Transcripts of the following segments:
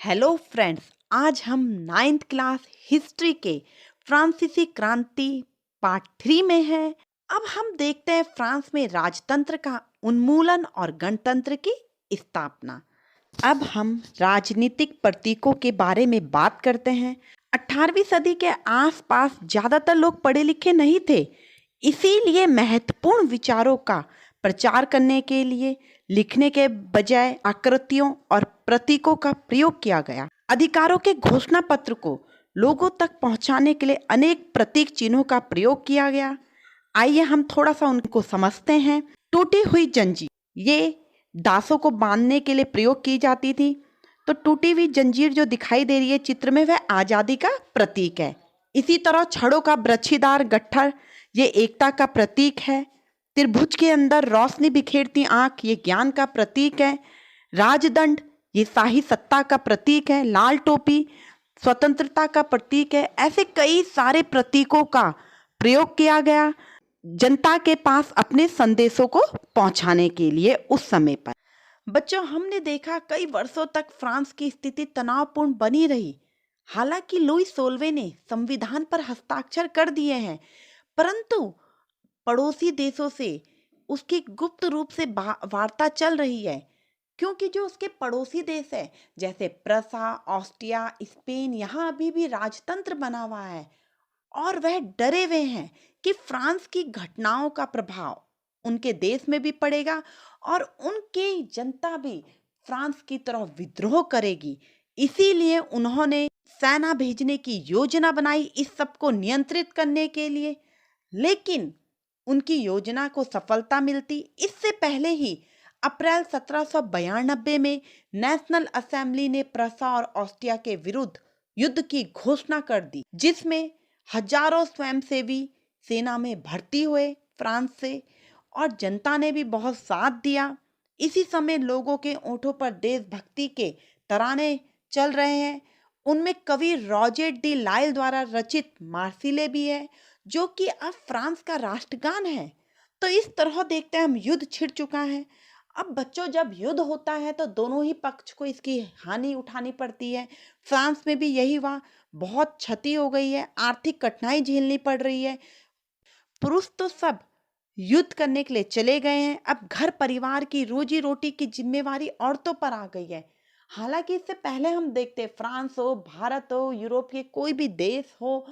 Hello friends, आज हम ninth class history के फ्रांसीसी क्रांति पार्ट 3 में हैं। अब हम देखते हैं फ्रांस में राजतंत्र का उन्मूलन और गणतंत्र की स्थापना। अब हम राजनीतिक प्रतीकों के बारे में बात करते हैं। 18वीं सदी के आसपास ज्यादातर लोग पढ़े लिखे नहीं थे, इसीलिए महत्वपूर्ण विचारों का प्रचार करने के लिए लिखने के बजाय आकृतियों और प्रतीकों का प्रयोग किया गया। अधिकारों के घोषणा पत्र को लोगों तक पहुंचाने के लिए अनेक प्रतीक चिन्हों का प्रयोग किया गया। आइए हम थोड़ा सा उनको समझते हैं। टूटी हुई जंजीर, ये दासों को बांधने के लिए प्रयोग की जाती थी। तो टूटी हुई जंजीर जो दिखाई दे रही है चित्र में, वह आजादी का प्रतीक है। इसी तरह छड़ों का बरछीदार गट्ठर, ये एकता का प्रतीक है। त्रिभुज के अंदर रोशनी बिखेरती आंख, ये ज्ञान का प्रतीक है। राजदंड, ये शाही सत्ता का प्रतीक है। लाल टोपी स्वतंत्रता का प्रतीक है। ऐसे कई सारे प्रतीकों का प्रयोग किया गया जनता के पास अपने संदेशों को पहुंचाने के लिए उस समय पर। बच्चों, हमने देखा कई वर्षों तक फ्रांस की स्थिति तनावपूर्ण बनी रही। हालांकि लुई 16वें ने संविधान पर हस्ताक्षर कर दिए हैं, परंतु पड़ोसी देशों से उसकी गुप्त रूप से वार्ता चल रही है, क्योंकि जो उसके पड़ोसी देश है जैसे प्रसा, ऑस्ट्रिया, स्पेन, यहाँ अभी भी राजतंत्र बना हुआ है और वह डरे हुए हैं कि फ्रांस की घटनाओं का प्रभाव उनके देश में भी पड़ेगा और उनकी जनता भी फ्रांस की तरफ विद्रोह करेगी। इसीलिए उन्होंने सेना भेजने की योजना बनाई इस सब को नियंत्रित करने के लिए। लेकिन उनकी योजना को सफलता मिलती इससे पहले ही अप्रैल 1792 में नेशनल असेंबली ने प्रसा और ऑस्ट्रिया के विरुद्ध युद्ध की घोषणा कर दी, जिसमें हजारों स्वयंसेवी सेना में भर्ती हुए फ्रांस से और जनता ने भी बहुत साथ दिया। इसी समय लोगों के ओंठों पर देशभक्ति के तराने चल रहे हैं। उनमें कवि रॉजर डी लायल द्वारा रचित मार्सिले भी है, जो कि अब फ्रांस का राष्ट्रगान है। तो इस तरह देखते हैं हम युद्ध छिड़ चुका है। अब बच्चों, जब युद्ध होता है तो दोनों ही पक्ष को इसकी हानि उठानी पड़ती है। फ्रांस में भी यही हुआ, बहुत क्षति हो गई है, आर्थिक कठिनाई झेलनी पड़ रही है। पुरुष तो सब युद्ध करने के लिए चले गए हैं। अब घर परिवार की रोजी रोटी की जिम्मेवारी औरतों पर आ गई है। हालांकि इससे पहले हम देखते फ्रांस हो, भारत हो, यूरोप के कोई भी देश हो,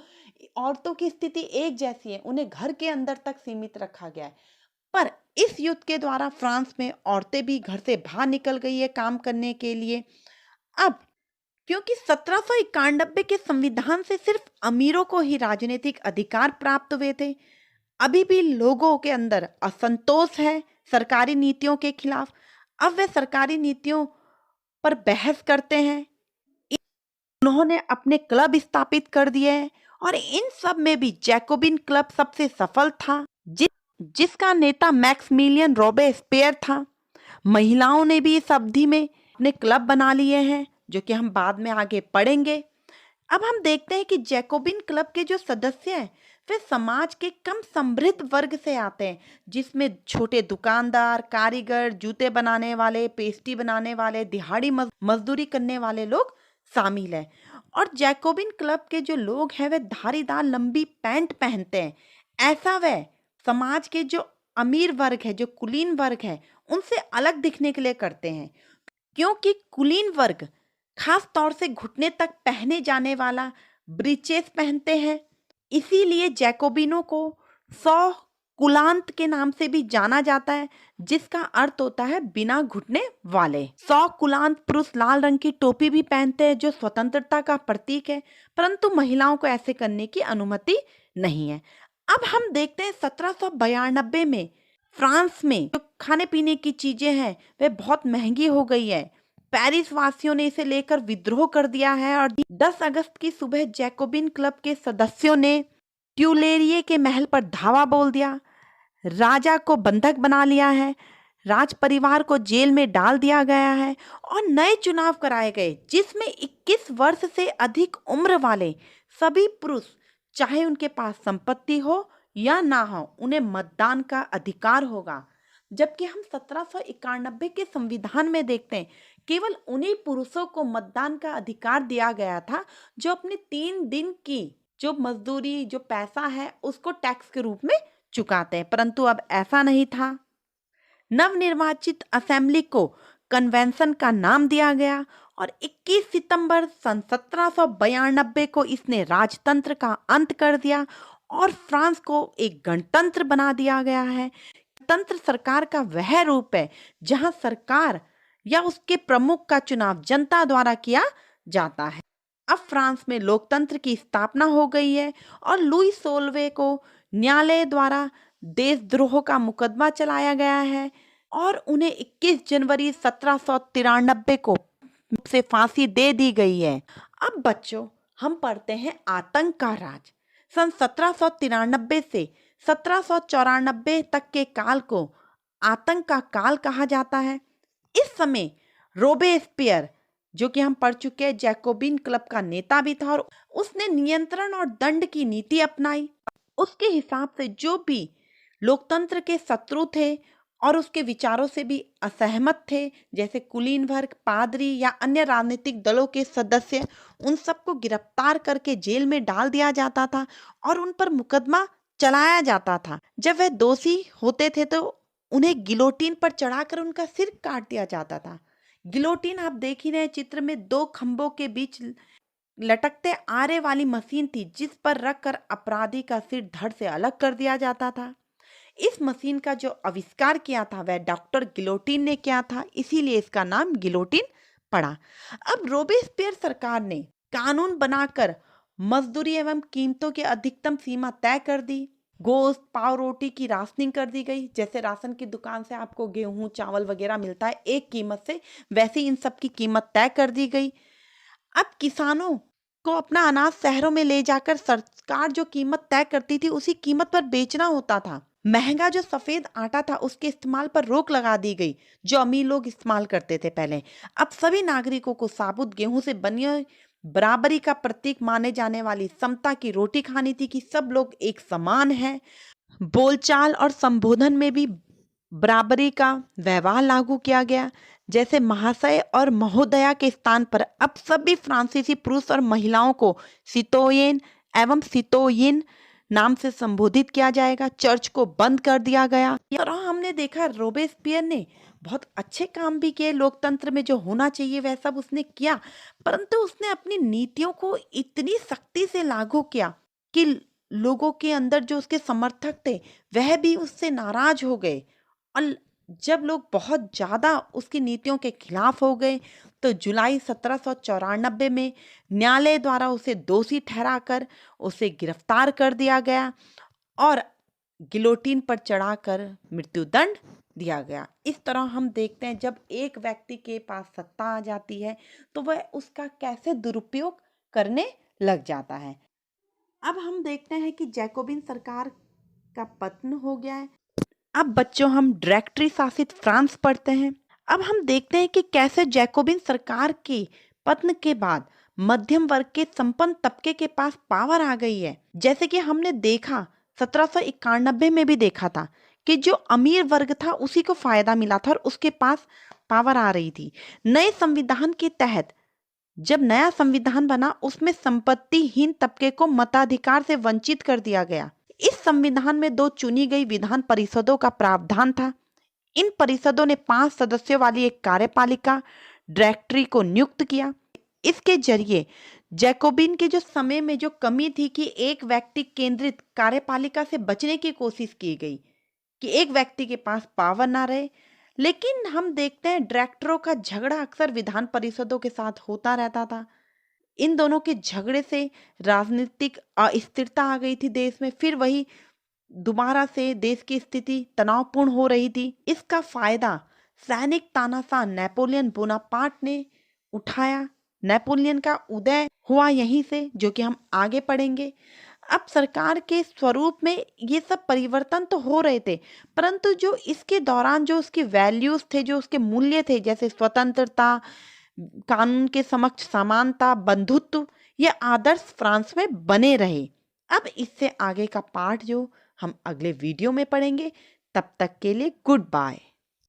औरतों की स्थिति एक जैसी है, उन्हें घर के अंदर तक सीमित रखा गया है। पर इस युद्ध के द्वारा फ्रांस में औरतें भी घर से बाहर निकल गई है काम करने के लिए। अब क्योंकि 1791 के संविधान से सिर्फ अमीरों को ही राजनीतिक अधिकार प्राप्त हुए थे, अभी भी लोगों के अंदर असंतोष है सरकारी नीतियों के खिलाफ। अब वे सरकारी नीतियों पर बहस करते हैं। उन्होंने अपने क्लब स्थापित कर दिए हैं और इन सब में भी जैकोबिन क्लब सबसे सफल था, जिसका नेता मैक्सिमिलियन रोबेस्पियर था। महिलाओं ने भी इस अवधि में अपने क्लब बना लिए हैं, जो कि हम बाद में आगे पढ़ेंगे। अब हम देखते हैं कि जैकोबिन क्लब के जो सदस्य हैं वे समाज के कम समृद्ध वर्ग से आते हैं, जिसमें छोटे दुकानदार, कारीगर, जूते बनाने वाले, पेस्ट्री बनाने वाले, दिहाड़ी मजदूरी करने वाले लोग शामिल हैं। और जैकोबिन क्लब के जो लोग हैं वे धारीदार लंबी पैंट पहनते हैं। ऐसा वह समाज के जो अमीर वर्ग है, जो कुलीन वर्ग है, उनसे अलग दिखने के लिए करते हैं, क्योंकि कुलीन वर्ग खास तौर से घुटने तक पहने जाने वाला ब्रीचेस पहनते हैं। इसीलिए जैकोबिनों को 100 कुलांत के नाम से भी जाना जाता है, जिसका अर्थ होता है बिना घुटने वाले। 100 कुलांत पुरुष लाल रंग की टोपी भी पहनते हैं, जो स्वतंत्रता का प्रतीक है, परंतु महिलाओं को ऐसे करने की अनुमति नहीं है। अब हम देखते हैं 1792 में फ्रांस में जो खाने पीने की चीजें हैं वे बहुत महंगी हो गई है। पेरिस वासियों ने इसे लेकर विद्रोह कर दिया है और 10 अगस्त की सुबह जैकोबिन क्लब के सदस्यों ने ट्यूलेरिये के महल पर धावा बोल दिया। राजा को बंधक बना लिया है, राज परिवार को जेल में डाल दिया गया है और नए चुनाव कराए गए, जिसमें 21 वर्ष से अधिक उम्र वाले सभी पुरुष, चाहे उनके पास संपत्ति हो या ना हो, उन्हें मतदान का अधिकार होगा। जबकि हम 1791 के संविधान में देखते हैं केवल उन्हीं पुरुषों को मतदान का अधिकार दिया गया था जो अपने 3 दिन की जो मजदूरी जो पैसा है उसको टैक्स के रूप में चुकाते हैं, परंतु अब ऐसा नहीं था। नवनिर्वाचित असेंबली को कन्वेंशन का नाम दिया गया और 21 सितंबर सन 1792 को इसने राजतंत्र का अंत कर दिया और फ्रांस को एक गणतंत्र बना दिया गया है। तंत्र सरकार का वह रूप है जहां सरकार या उसके प्रमुख का चुनाव जनता द्वारा किया जाता है। अब फ्रांस में लोकतंत्र की स्थापना हो गई है और लुई 16वें को न्यायालय द्वारा देशद्रोह का मुकदमा चलाया गया है और उन्हें 21 जनवरी 1793 को से फांसी दे दी गई है। अब बच्चों हम पढ़ते हैं आतंक का राज। सन 1793 से 1794 तक के काल को आतंक का काल कहा जाता है। इस समय रोबेस्पियर जो कि हम पढ़ चुके हैं जैकोबिन क्लब का नेता भी था और उसने नियंत्रण और दंड की नीति अपनाई। उसके हिसाब से जो भी लोकतंत्र के शत्रु थे और उसके विचारों से भी असहमत थे, जैसे कुलीन वर्ग, पादरी या अन्य राजनीतिक दलों के सदस्य, उन सबको गिरफ्तार करके जेल में डाल दिया जाता था और उन पर मुकदमा चलाया जाता था। जब वह दोषी होते थे तो उन्हें गिलोटिन पर चढ़ाकर उनका सिर काट दिया जाता था। गिलोटिन आप देख ही रहे चित्र में 2 खंभों के बीच लटकते आरे वाली मशीन थी जिस पर रखकर अपराधी का सिर धड़ से अलग कर दिया जाता था। इस मशीन का जो आविष्कार किया था वह डॉक्टर गिलोटिन ने किया था, इसीलिए इसका नाम गिलोटिन पड़ा। अब रोबेस्पियर सरकार ने कानून बनाकर मजदूरी एवं कीमतों की अधिकतम सीमा तय कर दी। गोश्त, पाव रोटी की राशनिंग कर दी गई। जैसे राशन की दुकान से आपको गेहूं, चावल वगैरह मिलता है एक कीमत से, वैसे इन सब की कीमत तय कर दी गई। अब किसानों को अपना अनाज शहरों में ले जाकर सरकार जो कीमत तय करती थी उसी कीमत पर बेचना होता था। महंगा जो सफेद आटा था उसके इस्तेमाल पर रोक लगा दी गई जो अमीर लोग इस्तेमाल करते थे पहले। अब सभी नागरिकों को साबुत गेहूं से बनी बराबरी का प्रतीक माने जाने वाली समता की रोटी खानी थी कि सब लोग एक समान हैं। बोलचाल और संबोधन में भी बराबरी का व्यवहार लागू किया गया। जैसे महाशय और महोदया के स्थान पर अब सभी फ्रांसीसी पुरुष और महिलाओं को सितोयेन एवं सितोयिन नाम से संबोधित किया जाएगा। चर्च को बंद कर दिया गया। और हमने देखा रोबेस्पियर ने बहुत अच्छे काम भी किए, लोकतंत्र में जो होना चाहिए वह सब उसने किया, परंतु उसने अपनी नीतियों को इतनी सख्ती से लागू किया कि लोगों के अंदर जो उसके समर्थक थे वह भी उससे नाराज हो गए। और जब लोग बहुत ज्यादा उसकी नीतियों के खिलाफ हो गए तो जुलाई 1794 में न्यायालय द्वारा उसे दोषी ठहराकर उसे गिरफ्तार कर दिया गया और गिलोटिन पर चढ़ाकर मृत्युदंड दिया गया। इस तरह हम देखते हैं जब एक व्यक्ति के पास सत्ता आ जाती है तो वह उसका कैसे दुरुपयोग करने लग जाता है। अब हम देखते हैं कि जैकोबिन सरकार का पतन हो गया है। अब बच्चों हम डायरेक्टरी शासित फ्रांस पढ़ते हैं। अब हम देखते हैं कि कैसे जैकोबिन सरकार के पतन के बाद मध्यम वर्ग के संपन्न तबके के पास पावर आ गई है। जैसे कि हमने देखा 1791 में भी देखा था कि जो अमीर वर्ग था उसी को फायदा मिला था और उसके पास पावर आ रही थी। नए संविधान के तहत जब नया संविधान बना उसमें संपत्तिहीन तबके को मताधिकार से वंचित कर दिया गया। इस संविधान में 2 चुनी गई विधान परिषदों का प्रावधान था। इन परिषदों ने 5 सदस्यों वाली एक कार्यपालिका डायरेक्टरी को नियुक्त किया। इसके जरिए जैकोबिन के जो समय में जो कमी थी कि एक व्यक्ति केंद्रित कार्यपालिका से बचने की कोशिश की गई कि एक व्यक्ति के पास पावर ना रहे। लेकिन हम देखते हैं डायरेक्टरों का झगड़ा अक्सर विधान परिषदों के साथ होता रहता था। इन दोनों के झगड़े से राजनीतिक अस्थिरता आ गई थी देश में। फिर वही दोबारा से देश की स्थिति तनावपूर्ण हो रही थी। इसका फायदा सैनिक तानाशाह नेपोलियन बोनापार्ट ने उठाया। नेपोलियन का उदय हुआ यहीं से, जो कि हम आगे पढ़ेंगे। अब सरकार के स्वरूप में ये सब परिवर्तन तो हो रहे थे, परंतु जो इसके दौरान जो उसके वैल्यूज थे, जो उसके मूल्य थे, जैसे स्वतंत्रता, कानून के समक्ष समानता, बंधुत्व, ये आदर्श फ्रांस में बने रहे। अब इससे आगे का पाठ जो हम अगले वीडियो में पढ़ेंगे। तब तक के लिए गुड बाय।